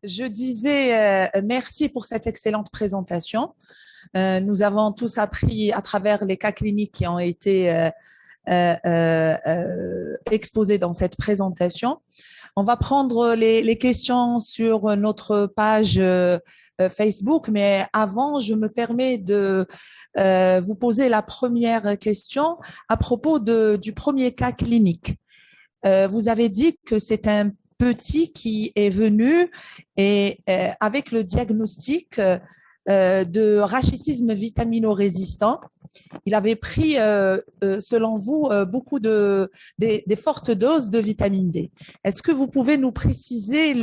Je disais merci pour cette excellente présentation. Nous avons tous appris à travers les cas cliniques qui ont été exposés dans cette présentation. On va prendre les questions sur notre page Facebook, mais avant, je me permets de vous poser la première question à propos du premier cas clinique. Vous avez dit que c'est un petit qui est venu et avec le diagnostic de rachitisme vitamino-résistant. Il avait pris, selon vous, beaucoup des fortes doses de vitamine D. Est-ce que vous pouvez nous préciser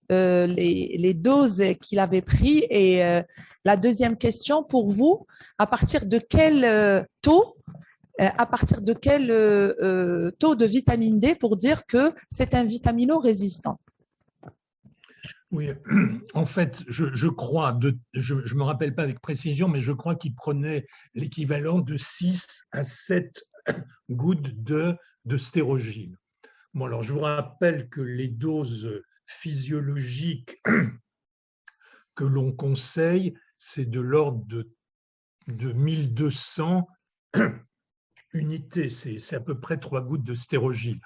les doses qu'il avait pris? Et la deuxième question pour vous, à partir de quel taux à partir de quel taux de vitamine D pour dire que c'est un vitamino-résistant? Oui, en fait, je crois, je ne me rappelle pas avec précision, mais je crois qu'il prenait l'équivalent de 6 à 7 gouttes de stérogine. Bon, alors je vous rappelle que les doses physiologiques que l'on conseille, c'est de l'ordre de 1200 unités, c'est à peu près 3 gouttes de stérogine.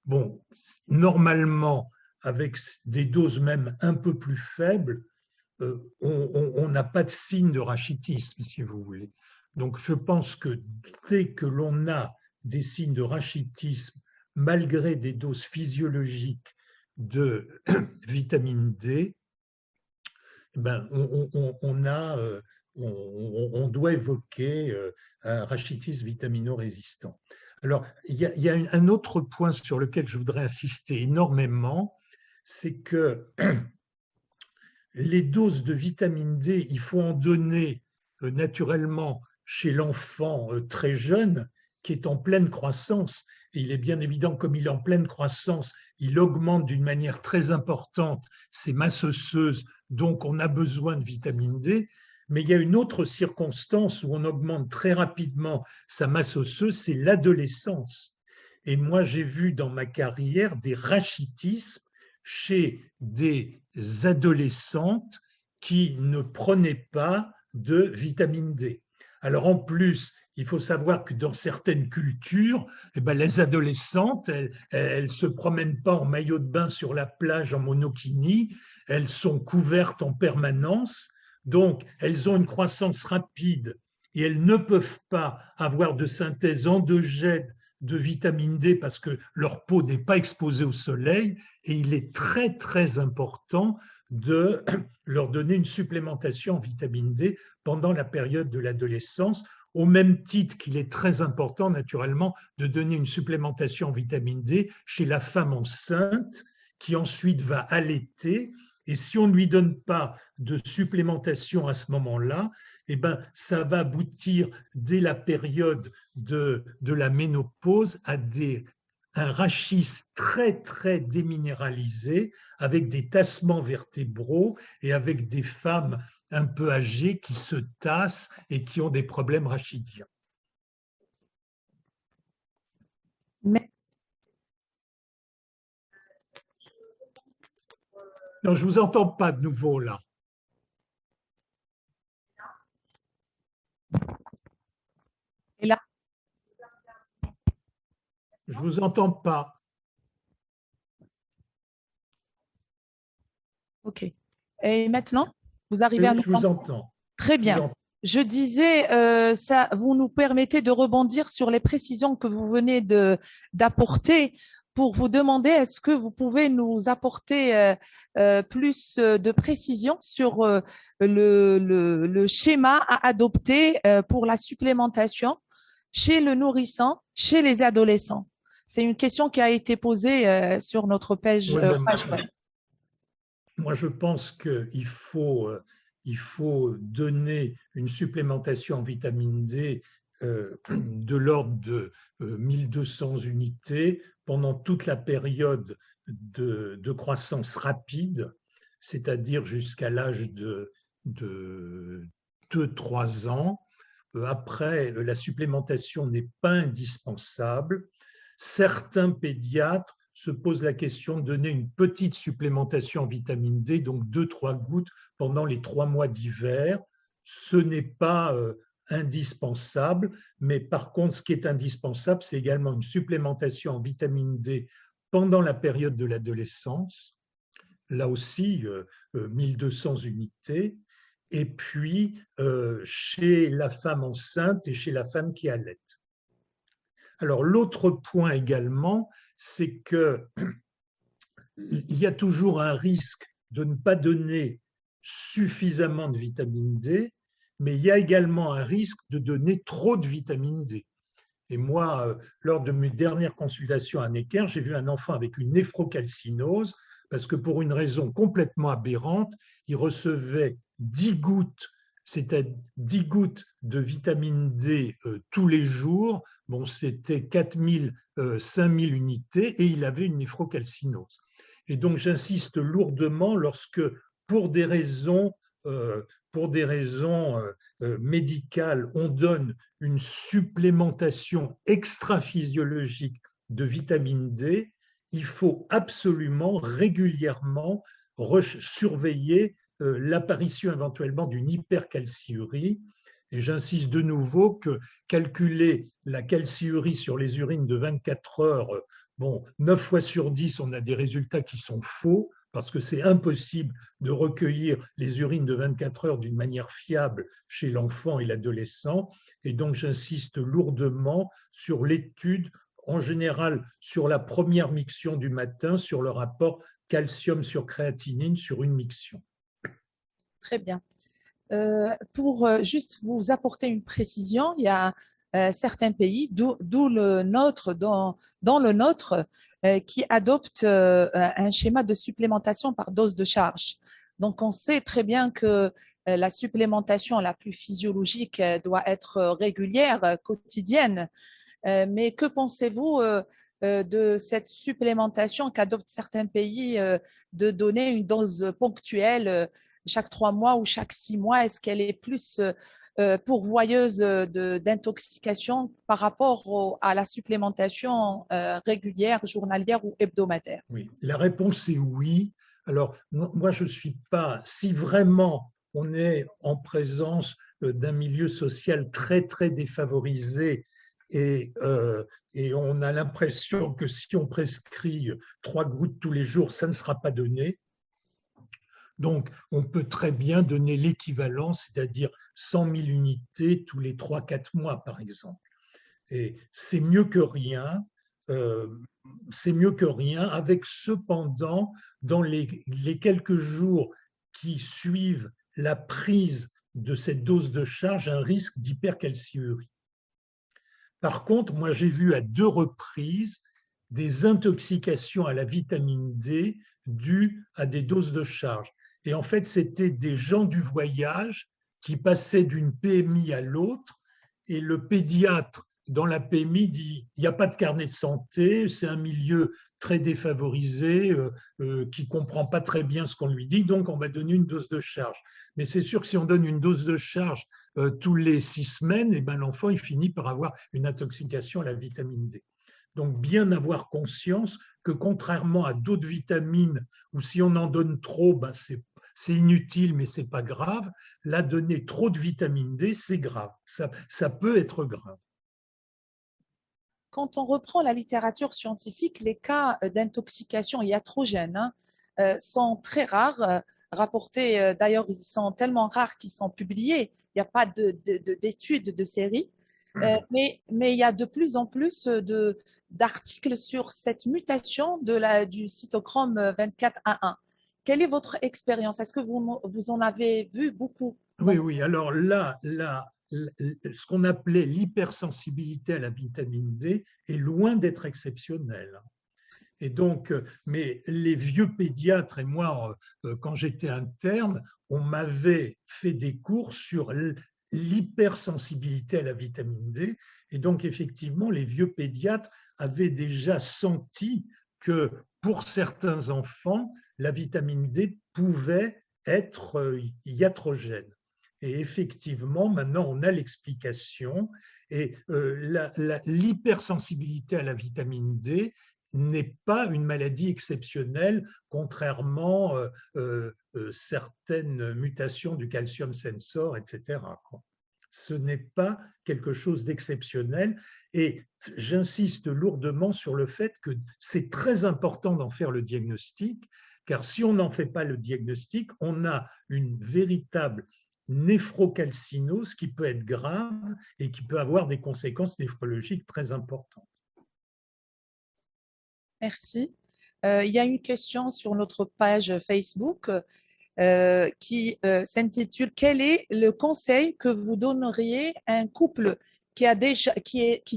Bon, normalement, avec des doses même un peu plus faibles, on n'a pas de signe de rachitisme, si vous voulez. Donc, je pense que dès que l'on a des signes de rachitisme, malgré des doses physiologiques de vitamine D, ben, on doit évoquer un rachitisme vitamino-résistant. Alors, il y a un autre point sur lequel je voudrais insister énormément, c'est que les doses de vitamine D, il faut en donner naturellement chez l'enfant très jeune qui est en pleine croissance. Et il est bien évident, comme il est en pleine croissance, il augmente d'une manière très importante ses masses osseuses, donc on a besoin de vitamine D. Mais il y a une autre circonstance où on augmente très rapidement sa masse osseuse, c'est l'adolescence. Et moi, j'ai vu dans ma carrière des rachitismes chez des adolescentes qui ne prenaient pas de vitamine D. Alors en plus, il faut savoir que dans certaines cultures, eh ben, les adolescentes, elles ne se promènent pas en maillot de bain sur la plage en monokini, elles sont couvertes en permanence, donc elles ont une croissance rapide et elles ne peuvent pas avoir de synthèse endogène de vitamine D parce que leur peau n'est pas exposée au soleil, et il est très très important de leur donner une supplémentation en vitamine D pendant la période de l'adolescence, au même titre qu'il est très important naturellement de donner une supplémentation en vitamine D chez la femme enceinte qui ensuite va allaiter. Et si on ne lui donne pas de supplémentation à ce moment-là, eh ben, ça va aboutir dès la période de la ménopause à un rachis très, très déminéralisé, avec des tassements vertébraux et avec des femmes un peu âgées qui se tassent et qui ont des problèmes rachidiens. Merci. Non, je ne vous entends pas de nouveau là. Et là, je ne vous entends pas. OK. Et maintenant, vous arrivez à nous je vous entendre? entends. Très bien. Je disais, vous nous permettez de rebondir sur les précisions que vous venez d'apporter pour vous demander est-ce que vous pouvez nous apporter plus de précisions sur le schéma à adopter pour la supplémentation chez le nourrisson, chez les adolescents. C'est une question qui a été posée sur notre page. Oui, moi, je pense qu'il faut donner une supplémentation en vitamine D de l'ordre de 1200 unités pendant toute la période de croissance rapide, c'est-à-dire jusqu'à l'âge de 2-3 ans. Après, la supplémentation n'est pas indispensable. Certains pédiatres se pose la question de donner une petite supplémentation en vitamine D, donc 2-3 gouttes pendant les 3 mois d'hiver. Ce n'est pas indispensable, mais par contre, ce qui est indispensable, c'est également une supplémentation en vitamine D pendant la période de l'adolescence, là aussi 1200 unités, et puis chez la femme enceinte et chez la femme qui allaite. Alors l'autre point également, c'est qu'il y a toujours un risque de ne pas donner suffisamment de vitamine D, mais il y a également un risque de donner trop de vitamine D. Et moi, lors de mes dernières consultations à Necker, j'ai vu un enfant avec une néphrocalcinose, parce que pour une raison complètement aberrante, il recevait 10 gouttes, c'est-à-dire 10 gouttes de vitamine D tous les jours. Bon, c'était 4000, 5000 unités et il avait une néphrocalcinose. Et donc, j'insiste lourdement lorsque, pour des raisons médicales, on donne une supplémentation extra-physiologique de vitamine D, il faut absolument régulièrement surveiller l'apparition éventuellement d'une hypercalciurie. Et j'insiste de nouveau que calculer la calciurie sur les urines de 24 heures, bon, 9 fois sur 10, on a des résultats qui sont faux, parce que c'est impossible de recueillir les urines de 24 heures d'une manière fiable chez l'enfant et l'adolescent. Et donc, j'insiste lourdement sur l'étude, en général sur la première miction du matin, sur le rapport calcium sur créatinine sur une miction. Très bien. Pour juste vous apporter une précision, il y a certains pays, d'où le nôtre, dans le nôtre, qui adoptent un schéma de supplémentation par dose de charge. Donc, on sait très bien que la supplémentation la plus physiologique doit être régulière, quotidienne. Mais que pensez-vous de cette supplémentation qu'adoptent certains pays de donner une dose ponctuelle chaque 3 mois ou chaque 6 mois? Est-ce qu'elle est plus pourvoyeuse d'intoxication par rapport à la supplémentation régulière, journalière ou hebdomadaire? Oui, la réponse est oui. Alors, moi, je ne suis pas, si vraiment on est en présence d'un milieu social très, très défavorisé et on a l'impression que si on prescrit 3 gouttes tous les jours, ça ne sera pas donné. Donc, on peut très bien donner l'équivalent, c'est-à-dire 100 000 unités tous les 3-4 mois, par exemple. Et c'est mieux que rien. C'est mieux que rien, avec cependant, dans les quelques jours qui suivent la prise de cette dose de charge, un risque d'hypercalciurie. Par contre, moi j'ai vu à 2 reprises des intoxications à la vitamine D dues à des doses de charge. Et en fait, c'était des gens du voyage qui passaient d'une PMI à l'autre, et le pédiatre dans la PMI dit il n'y a pas de carnet de santé, c'est un milieu très défavorisé qui ne comprend pas très bien ce qu'on lui dit, donc on va donner une dose de charge. Mais c'est sûr que si on donne une dose de charge tous les 6 semaines, et ben l'enfant il finit par avoir une intoxication à la vitamine D. Donc bien avoir conscience que contrairement à d'autres vitamines où si on en donne trop, ben c'est inutile mais c'est pas grave, là donner trop de vitamine D c'est grave, ça peut être grave. Quand on reprend la littérature scientifique, les cas d'intoxication iatrogène sont très rares, rapportés. D'ailleurs, ils sont tellement rares qu'ils sont publiés. Il n'y a pas d'études de série. Mais il y a de plus en plus d'articles sur cette mutation du cytochrome 24A1. Quelle est votre expérience? Est-ce que vous en avez vu beaucoup? Oui. Alors là, ce qu'on appelait l'hypersensibilité à la vitamine D est loin d'être exceptionnel. Et donc, mais les vieux pédiatres et moi, quand j'étais interne, on m'avait fait des cours sur l'hypersensibilité à la vitamine D. Et donc, effectivement, les vieux pédiatres avaient déjà senti que pour certains enfants, la vitamine D pouvait être iatrogène. Et effectivement, maintenant, on a l'explication. Et l'hypersensibilité à la vitamine D n'est pas une maladie exceptionnelle, contrairement certaines mutations du calcium sensor, etc. Ce n'est pas quelque chose d'exceptionnel. Et j'insiste lourdement sur le fait que c'est très important d'en faire le diagnostic, car si on n'en fait pas le diagnostic, on a une véritable néphrocalcinose qui peut être grave et qui peut avoir des conséquences néphrologiques très importantes. Merci. Il y a une question sur notre page Facebook qui s'intitule Quel est le conseil que vous donneriez à un couple qui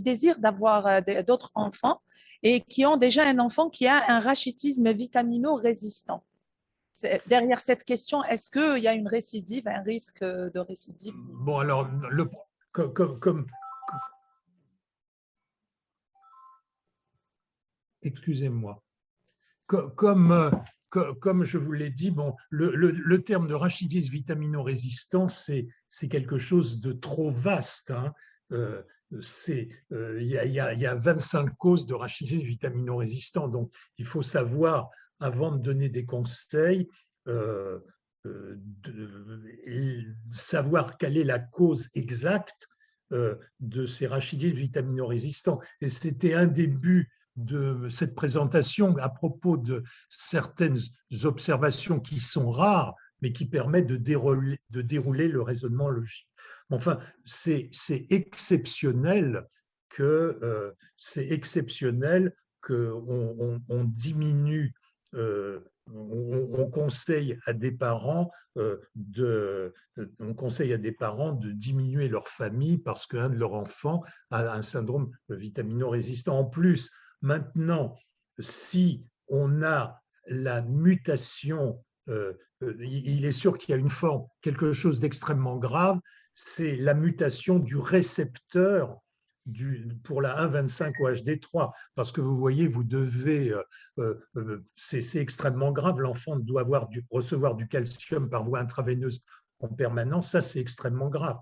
désire d'avoir d'autres enfants et qui ont déjà un enfant qui a un rachitisme vitamino-résistant? Derrière cette question, est-ce qu'il y a une récidive, un risque de récidive? Bon, alors, comme excusez-moi, comme je vous l'ai dit, bon, le terme de rachitisme vitamino-résistant, c'est quelque chose de trop vaste. Hein. Il y a 25 causes de rachitisme vitamino-résistant, donc il faut savoir, avant de donner des conseils, savoir quelle est la cause exacte de ces rachitismes vitamino-résistants. Et c'était un des buts de cette présentation à propos de certaines observations qui sont rares, mais qui permettent de dérouler le raisonnement logique. Enfin, c'est exceptionnel qu'on diminue, on conseille à des parents de diminuer leur famille parce qu'un de leurs enfants a un syndrome vitamino-résistant. En plus, maintenant, si on a la mutation, il est sûr qu'il y a une forme, quelque chose d'extrêmement grave, c'est la mutation du récepteur pour la 1,25 OHD3, parce que vous voyez, vous devez, c'est extrêmement grave, l'enfant doit recevoir du calcium par voie intraveineuse en permanence, ça c'est extrêmement grave.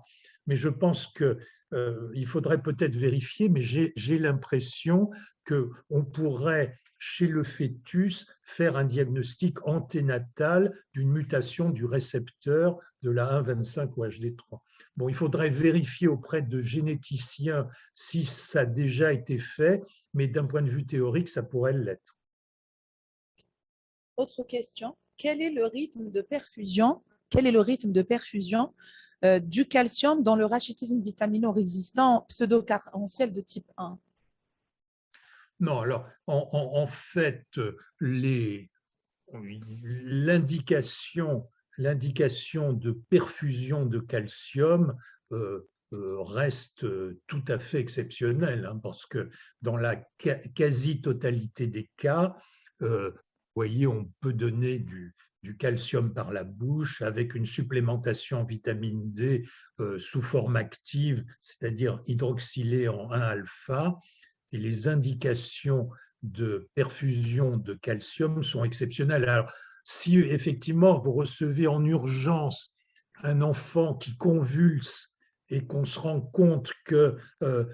Mais je pense qu'il faudrait peut-être vérifier, mais j'ai l'impression qu'on pourrait, chez le fœtus, faire un diagnostic anténatal d'une mutation du récepteur de la 1,25 OHD3. Bon, il faudrait vérifier auprès de généticiens si ça a déjà été fait, mais d'un point de vue théorique, ça pourrait l'être. Autre question, quel est le rythme de perfusion? Quel est le rythme de perfusion du calcium dans le rachitisme vitamino-résistant pseudo-carentiel de type 1? Non, alors, en fait, l'indication de perfusion de calcium reste tout à fait exceptionnelle, hein, parce que dans la quasi-totalité des cas, vous voyez, on peut donner du calcium par la bouche avec une supplémentation en vitamine D sous forme active, c'est-à-dire hydroxylée en 1-alpha, et les indications de perfusion de calcium sont exceptionnelles. Alors, si effectivement vous recevez en urgence un enfant qui convulse et qu'on se rend compte que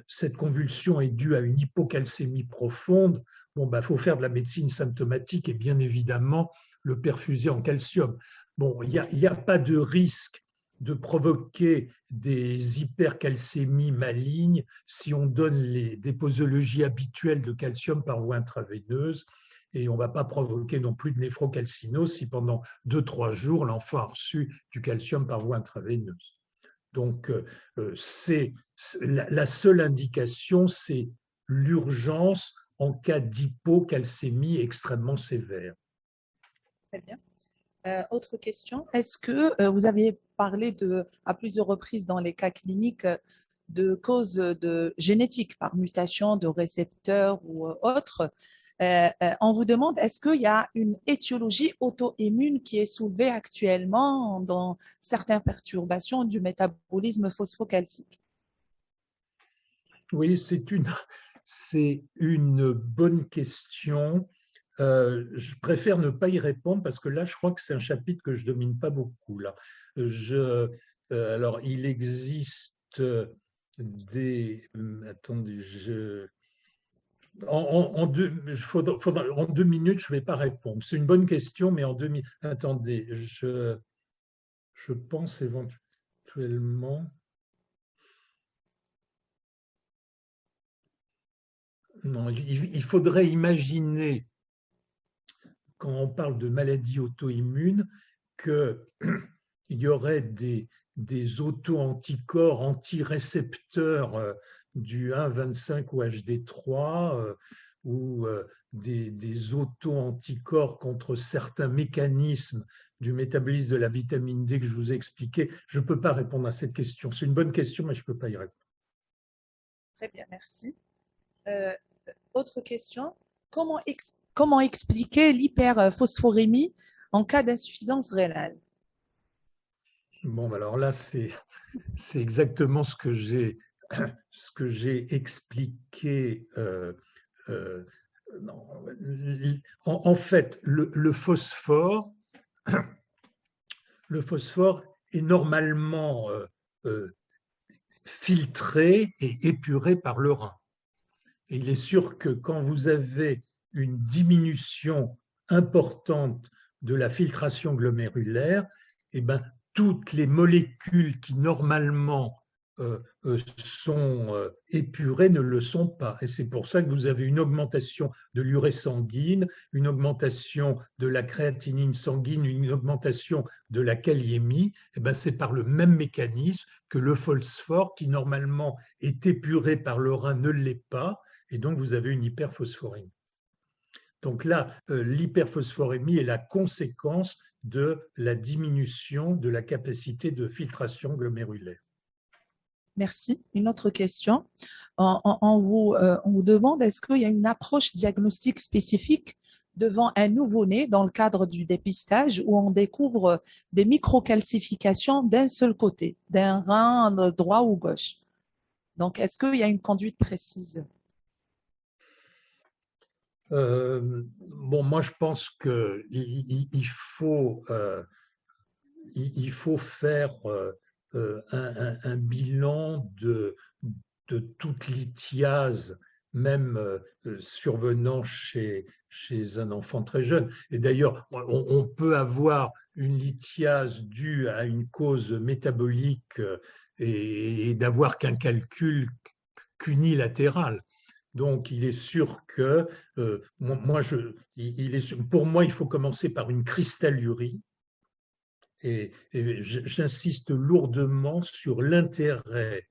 cette convulsion est due à une hypocalcémie profonde, bon, faut faire de la médecine symptomatique et bien évidemment le perfuser en calcium. Bon, il n'y a pas de risque de provoquer des hypercalcémies malignes si on donne des posologies habituelles de calcium par voie intraveineuse, et on ne va pas provoquer non plus de néphrocalcinose si pendant 2-3 jours l'enfant a reçu du calcium par voie intraveineuse. Donc, la seule indication, c'est l'urgence en cas d'hypocalcémie extrêmement sévère. Très bien. Autre question, est-ce que vous avez parlé à plusieurs reprises dans les cas cliniques de causes génétiques par mutation de récepteurs ou autres? On vous demande, est-ce qu'il y a une étiologie auto-immune qui est soulevée actuellement dans certaines perturbations du métabolisme phosphocalcique? Oui, c'est une bonne question. Je préfère ne pas y répondre parce que là, je crois que c'est un chapitre que je ne domine pas beaucoup. Là. Alors, il existe des… Attendez, En 2 minutes, je ne vais pas répondre. C'est une bonne question, mais en 2 minutes. Attendez, je pense éventuellement. Non, il faudrait imaginer, quand on parle de maladies auto-immunes, qu'il y aurait des auto-anticorps anti-récepteurs du 1,25 ou HD3 ou des auto-anticorps contre certains mécanismes du métabolisme de la vitamine D que je vous ai expliqué. Je ne peux pas répondre à cette question. C'est une bonne question, mais je ne peux pas y répondre. Très bien, merci. Euh, Autre question. Comment expliquer l'hyperphosphorémie en cas d'insuffisance rénale? Bon, alors là, c'est exactement ce que j'ai expliqué. Non, en fait, le phosphore est normalement filtré et épuré par le rein. Et il est sûr que quand vous avez une diminution importante de la filtration glomérulaire, eh ben, toutes les molécules qui normalement sont épurées ne le sont pas. Et c'est pour ça que vous avez une augmentation de l'urée sanguine, une augmentation de la créatinine sanguine, une augmentation de la kaliémie. Eh ben, c'est par le même mécanisme que le phosphore, qui normalement est épuré par le rein, ne l'est pas. Et donc, vous avez une hyperphosphorémie. Donc là, l'hyperphosphorémie est la conséquence de la diminution de la capacité de filtration glomérulaire. Merci. Une autre question. On vous demande, est-ce qu'il y a une approche diagnostique spécifique devant un nouveau-né dans le cadre du dépistage où on découvre des microcalcifications d'un seul côté, d'un rein droit ou gauche? Donc, est-ce qu'il y a une conduite précise? Bon, moi, je pense qu'il faut faire un bilan de toute lithiase, même survenant chez un enfant très jeune. Et d'ailleurs, on peut avoir une lithiase due à une cause métabolique et d'avoir qu'un calcul qu'unilatéral. Donc, il est sûr que pour moi, il faut commencer par une cristallurie. Et j'insiste lourdement sur l'intérêt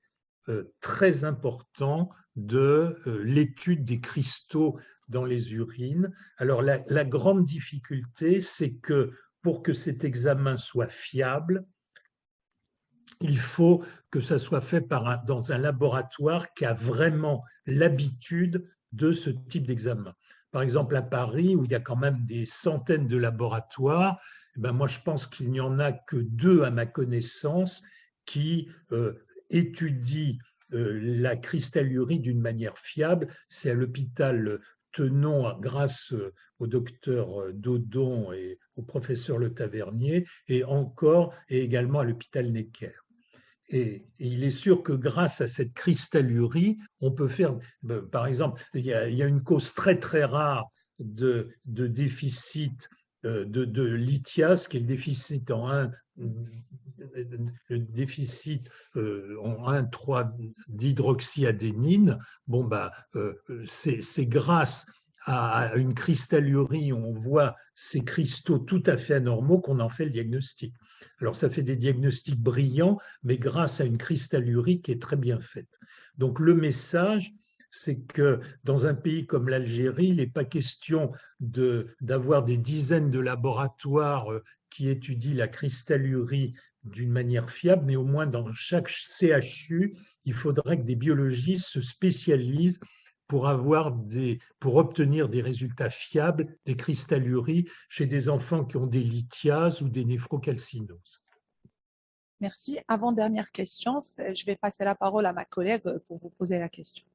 très important de l'étude des cristaux dans les urines. Alors, la grande difficulté, c'est que pour que cet examen soit fiable, il faut que ça soit fait dans un laboratoire qui a vraiment l'habitude de ce type d'examen. Par exemple, à Paris, où il y a quand même des centaines de laboratoires, eh ben moi, je pense qu'il n'y en a que 2, à ma connaissance, qui étudient la cristallurie d'une manière fiable. C'est à l'hôpital Tenon, grâce au docteur Dodon et au professeur Le Tavernier, et également à l'hôpital Necker. Et il est sûr que grâce à cette cristallurie, on peut faire, par exemple, il y a une cause très très rare de déficit de lithiase, qui est le déficit en 1,3 d'hydroxyadénine. Bon, c'est grâce à une cristallurie où on voit ces cristaux tout à fait anormaux qu'on en fait le diagnostic. Alors, ça fait des diagnostics brillants, mais grâce à une cristallurie qui est très bien faite. Donc, le message, c'est que dans un pays comme l'Algérie, il n'est pas question d'avoir des dizaines de laboratoires qui étudient la cristallurie d'une manière fiable, mais au moins dans chaque CHU, il faudrait que des biologistes se spécialisent pour obtenir des résultats fiables des cristalluries chez des enfants qui ont des lithiases ou des néphrocalcinoses. Merci. Avant-dernière question, je vais passer la parole à ma collègue pour vous poser la question.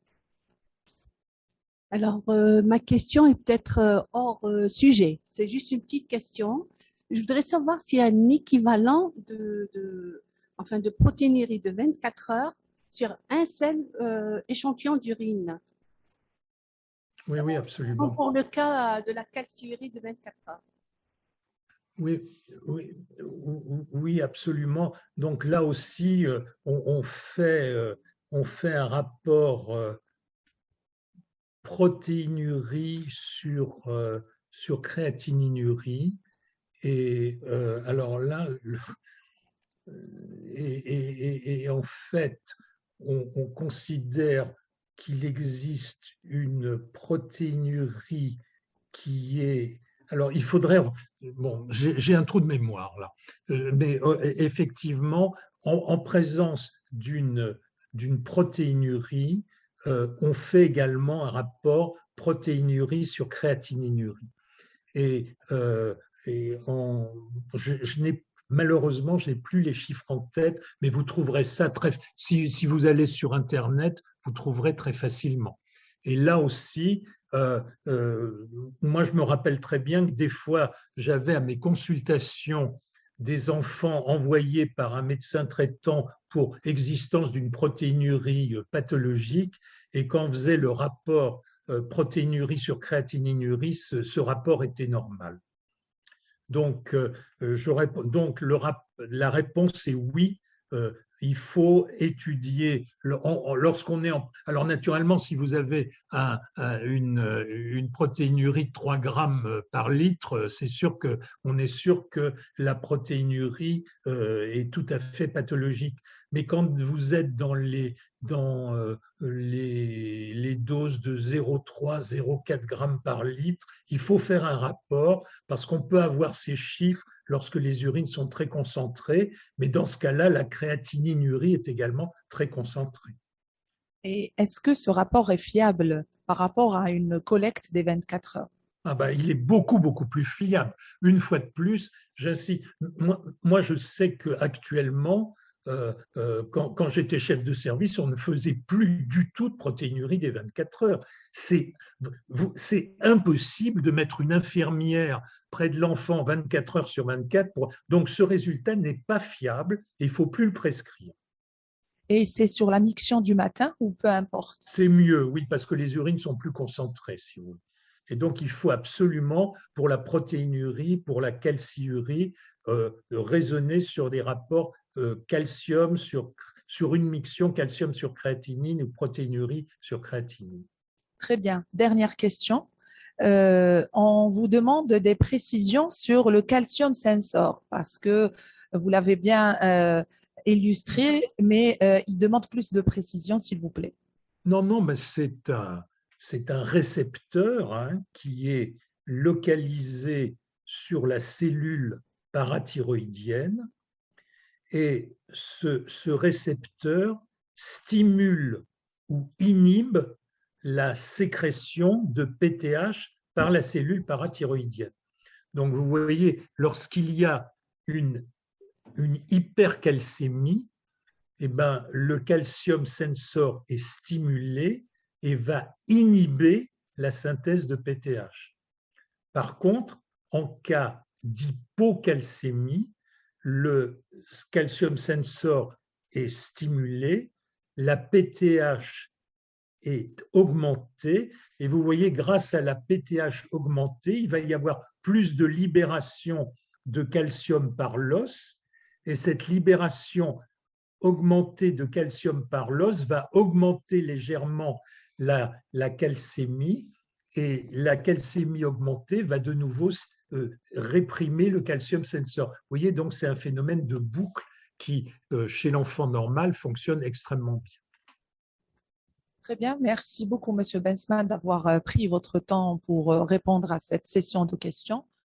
Alors, ma question est peut-être hors sujet. C'est juste une petite question. Je voudrais savoir s'il y a un équivalent de protéinurie de 24 heures sur un seul échantillon d'urine. Oui, oui, absolument. Pour le cas de la calciurie de 24 heures. Oui, oui, oui, absolument. Donc là aussi, on fait un rapport protéinurie sur créatininurie. Et alors là, et en fait, on considère qu'il existe une protéinurie qui est… Alors, il faudrait… Bon, j'ai un trou de mémoire là, mais effectivement, en présence d'une protéinurie, on fait également un rapport protéinurie sur créatininurie. Et, malheureusement, je n'ai plus les chiffres en tête, mais vous trouverez ça si vous allez sur Internet, vous trouverez très facilement. Et là aussi, moi, je me rappelle très bien que des fois, j'avais à mes consultations des enfants envoyés par un médecin traitant pour existence d'une protéinurie pathologique, et quand on faisait le rapport protéinurie sur créatininurie, ce rapport était normal. Donc, la réponse est oui. Il faut étudier lorsqu'on est en… Alors naturellement, si vous avez une protéinurie de 3 grammes par litre, c'est sûr qu'on est sûr que la protéinurie est tout à fait pathologique. Mais quand vous êtes dans les doses de 0,3, 0,4 grammes par litre, il faut faire un rapport parce qu'on peut avoir ces chiffres lorsque les urines sont très concentrées, mais dans ce cas-là, la créatininurie est également très concentrée. Et est-ce que ce rapport est fiable par rapport à une collecte des 24 heures? Ah ben, il est beaucoup, beaucoup plus fiable. Une fois de plus, j'insiste. Moi, je sais qu'actuellement, quand j'étais chef de service, on ne faisait plus du tout de protéinurie des 24 heures. C'est impossible de mettre une infirmière près de l'enfant 24 heures sur 24. Donc, ce résultat n'est pas fiable et il ne faut plus le prescrire. Et c'est sur la miction du matin ou peu importe? C'est mieux, oui, parce que les urines sont plus concentrées, si vous voulez. Et donc, il faut absolument, pour la protéinurie, pour la calciurie, raisonner sur des rapports calcium sur une miction calcium sur créatinine ou protéinurie sur créatinine. Très bien. Dernière question. On vous demande des précisions sur le calcium sensor parce que vous l'avez bien illustré, mais il demande plus de précisions, s'il vous plaît. Non, mais c'est un récepteur qui est localisé sur la cellule parathyroïdienne, et ce récepteur stimule ou inhibe la sécrétion de PTH par la cellule parathyroïdienne. Donc vous voyez, lorsqu'il y a une hypercalcémie, eh ben, le calcium sensor est stimulé et va inhiber la synthèse de PTH. Par contre, en cas d'hypocalcémie, le calcium sensor est stimulé, la PTH est augmentée, et vous voyez, grâce à la PTH augmentée, il va y avoir plus de libération de calcium par l'os, et cette libération augmentée de calcium par l'os va augmenter légèrement la calcémie, et la calcémie augmentée va de nouveau réprimer le calcium sensor. Vous voyez, donc c'est un phénomène de boucle qui, chez l'enfant normal, fonctionne extrêmement bien. Très bien. Merci beaucoup, Monsieur Bensman, d'avoir pris votre temps pour répondre à cette session de questions.